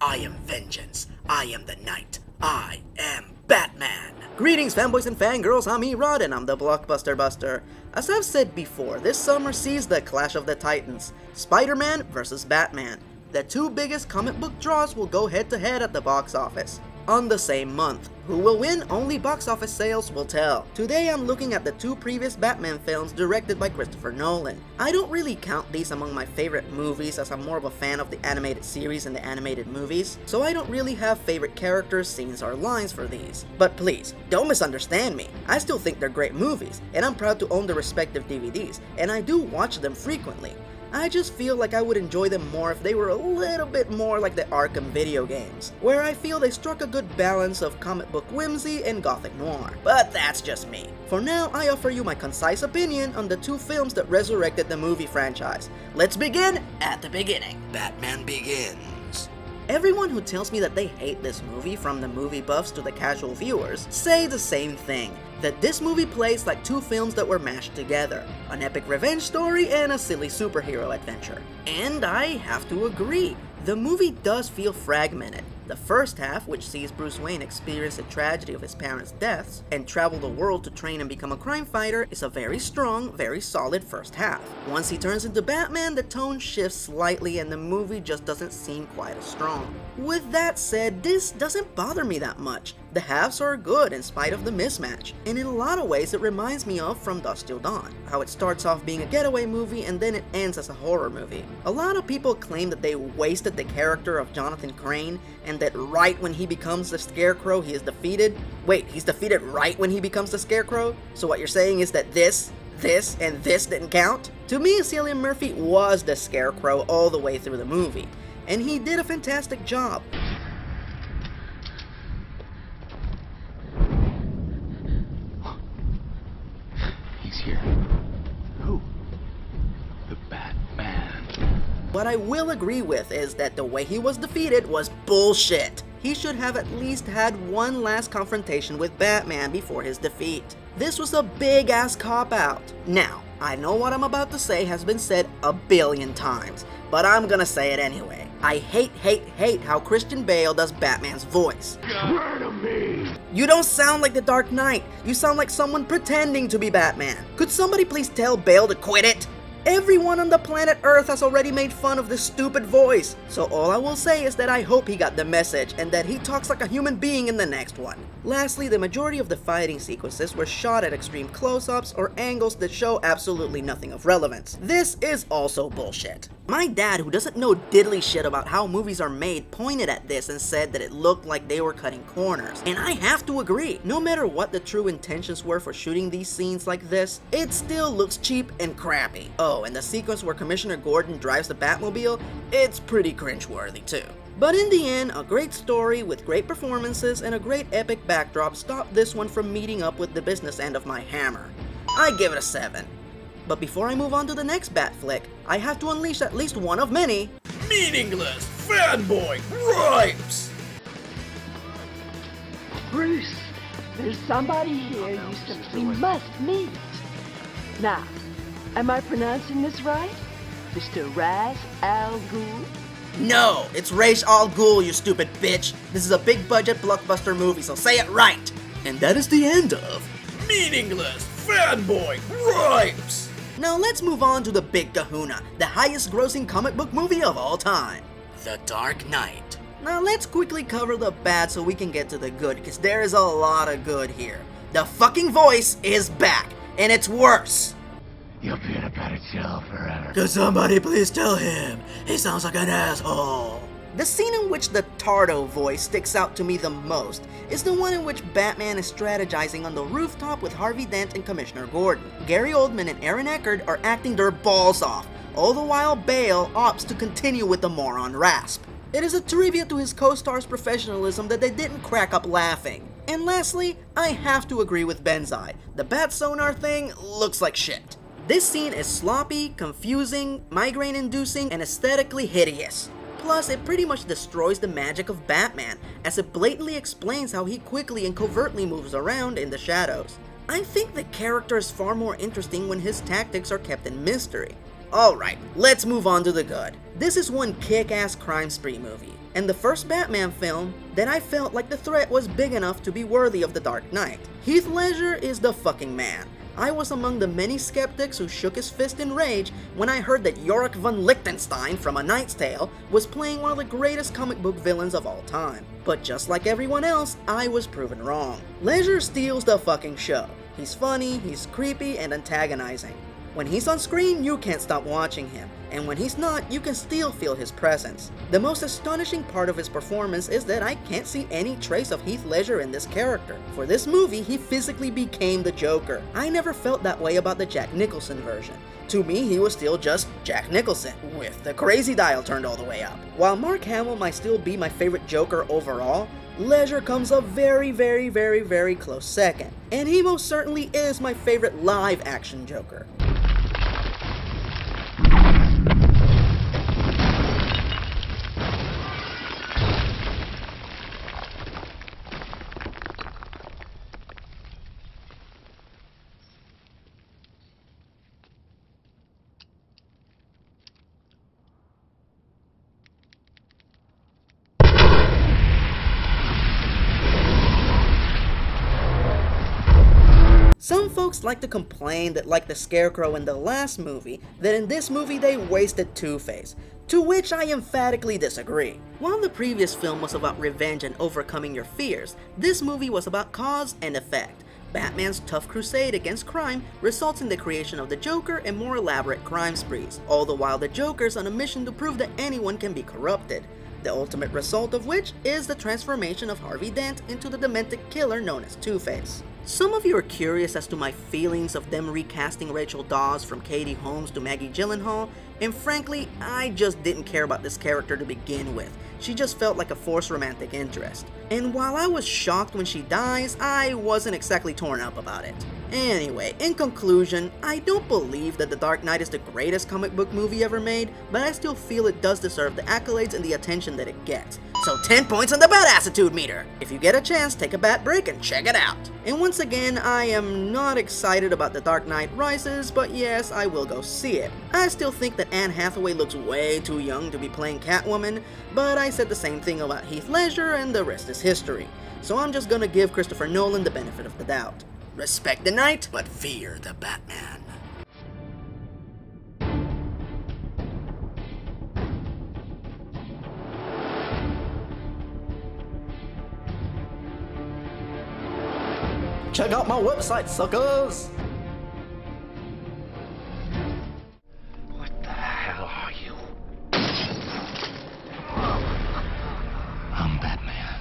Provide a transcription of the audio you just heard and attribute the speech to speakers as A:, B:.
A: I am vengeance. I am the night. I am Batman. Greetings fanboys and fangirls, I'm Erod and I'm the Blockbuster Buster. As I've said before, this summer sees the clash of the titans, Spider-Man versus Batman. The two biggest comic book draws will go head to head at the box office on the same month. Who will win? Only box office sales will tell. Today I'm looking at the two previous Batman films directed by Christopher Nolan. I don't really count these among my favorite movies as I'm more of a fan of the animated series and the animated movies, so I don't really have favorite characters, scenes, or lines for these. But please, don't misunderstand me. I still think they're great movies, and I'm proud to own the respective DVDs, and I do watch them frequently. I just feel like I would enjoy them more if they were a little bit more like the Arkham video games, where I feel they struck a good balance of comic book whimsy and gothic noir. But that's just me. For now, I offer you my concise opinion on the two films that resurrected the movie franchise. Let's begin at the beginning. Batman Begins. Everyone who tells me that they hate this movie, from the movie buffs to the casual viewers, say the same thing. That this movie plays like two films that were mashed together. An epic revenge story and a silly superhero adventure. And I have to agree. The movie does feel fragmented. The first half, which sees Bruce Wayne experience the tragedy of his parents' deaths and travel the world to train and become a crime fighter, is a very strong, very solid first half. Once he turns into Batman, the tone shifts slightly and the movie just doesn't seem quite as strong. With that said, this doesn't bother me that much. The halves are good in spite of the mismatch, and in a lot of ways it reminds me of From Dusk Till Dawn, how it starts off being a getaway movie and then it ends as a horror movie. A lot of people claim that they wasted the character of Jonathan Crane, and that right when he becomes the Scarecrow he is defeated. Wait, he's defeated right when he becomes the Scarecrow? So what you're saying is that this, and this didn't count? To me, Cillian Murphy was the Scarecrow all the way through the movie, and he did a fantastic job.
B: He's here. Who? The Batman.
A: What I will agree with is that the way he was defeated was bullshit. He should have at least had one last confrontation with Batman before his defeat. This was a big-ass cop-out. Now, I know what I'm about to say has been said a billion times, but I'm gonna say it anyway. I hate how Christian Bale does Batman's voice.
B: Swear to me!
A: You don't sound like the Dark Knight. You sound like someone pretending to be Batman. Could somebody please tell Bale to quit it? Everyone on the planet Earth has already made fun of this stupid voice, so all I will say is that I hope he got the message and that he talks like a human being in the next one. Lastly, the majority of the fighting sequences were shot at extreme close-ups or angles that show absolutely nothing of relevance. This is also bullshit. My dad, who doesn't know diddly shit about how movies are made, pointed at this and said that it looked like they were cutting corners. And I have to agree, no matter what the true intentions were for shooting these scenes like this, it still looks cheap and crappy. Oh, and the sequence where Commissioner Gordon drives the Batmobile, it's pretty cringeworthy too. But in the end, a great story with great performances and a great epic backdrop stopped this one from meeting up with the business end of my hammer. I give it a 7. But before I move on to the next Bat flick, I have to unleash at least one of many meaningless fanboy gripes!
C: Bruce, there's somebody here you simply must meet. Now, am I pronouncing this right? Mr. Ra's al Ghul?
A: No, it's Ra's al Ghul, you stupid bitch. This is a big budget blockbuster movie, so say it right. And that is the end of meaningless fanboy gripes. Now let's move on to the big kahuna, the highest grossing comic book movie of all time, The Dark Knight. Now let's quickly cover the bad so we can get to the good, because there is a lot of good here. The fucking voice is back, and it's worse.
B: You'll be in a padded cell forever.
A: Could somebody please tell him? He sounds like an asshole. The scene in which the Tardo voice sticks out to me the most is the one in which Batman is strategizing on the rooftop with Harvey Dent and Commissioner Gordon. Gary Oldman and Aaron Eckhart are acting their balls off, all the while Bale opts to continue with the moron rasp. It is a tribute to his co-star's professionalism that they didn't crack up laughing. And lastly, I have to agree with Benzai. The bat sonar thing looks like shit. This scene is sloppy, confusing, migraine-inducing, and aesthetically hideous. Plus, it pretty much destroys the magic of Batman, as it blatantly explains how he quickly and covertly moves around in the shadows. I think the character is far more interesting when his tactics are kept in mystery. Alright, let's move on to the good. This is one kick-ass crime spree movie. and the first Batman film, then I felt like the threat was big enough to be worthy of the Dark Knight. Heath Ledger is the fucking man. I was among the many skeptics who shook his fist in rage when I heard that Yorick von Lichtenstein from A Knight's Tale was playing one of the greatest comic book villains of all time. But just like everyone else, I was proven wrong. Ledger steals the fucking show. He's funny, he's creepy, and antagonizing. When he's on screen, you can't stop watching him, and when he's not, you can still feel his presence. The most astonishing part of his performance is that I can't see any trace of Heath Ledger in this character. For this movie, he physically became the Joker. I never felt that way about the Jack Nicholson version. To me, he was still just Jack Nicholson, with the crazy dial turned all the way up. While Mark Hamill might still be my favorite Joker overall, Ledger comes a very, very, very, very close second. And he most certainly is my favorite live-action Joker. Some folks like to complain that, like the Scarecrow in the last movie, that in this movie they wasted Two-Face, to which I emphatically disagree. While the previous film was about revenge and overcoming your fears, this movie was about cause and effect. Batman's tough crusade against crime results in the creation of the Joker and more elaborate crime sprees, all the while the Joker's on a mission to prove that anyone can be corrupted. The ultimate result of which is the transformation of Harvey Dent into the demented killer known as Two-Face. Some of you are curious as to my feelings of them recasting Rachel Dawes from Katie Holmes to Maggie Gyllenhaal, and frankly, I just didn't care about this character to begin with. She just felt like a forced romantic interest. And while I was shocked when she dies, I wasn't exactly torn up about it. Anyway, in conclusion, I don't believe that The Dark Knight is the greatest comic book movie ever made, but I still feel it does deserve the accolades and the attention that it gets. So 10 points on the Badassitude meter! If you get a chance, take a bat break and check it out. And once again, I am not excited about The Dark Knight Rises, but yes, I will go see it. I still think that Anne Hathaway looks way too young to be playing Catwoman, but I said the same thing about Heath Ledger and the rest is history. So I'm just gonna give Christopher Nolan the benefit of the doubt. Respect the Knight, but fear the Batman. Check out my website, suckers!
B: What the hell are you? I'm Batman.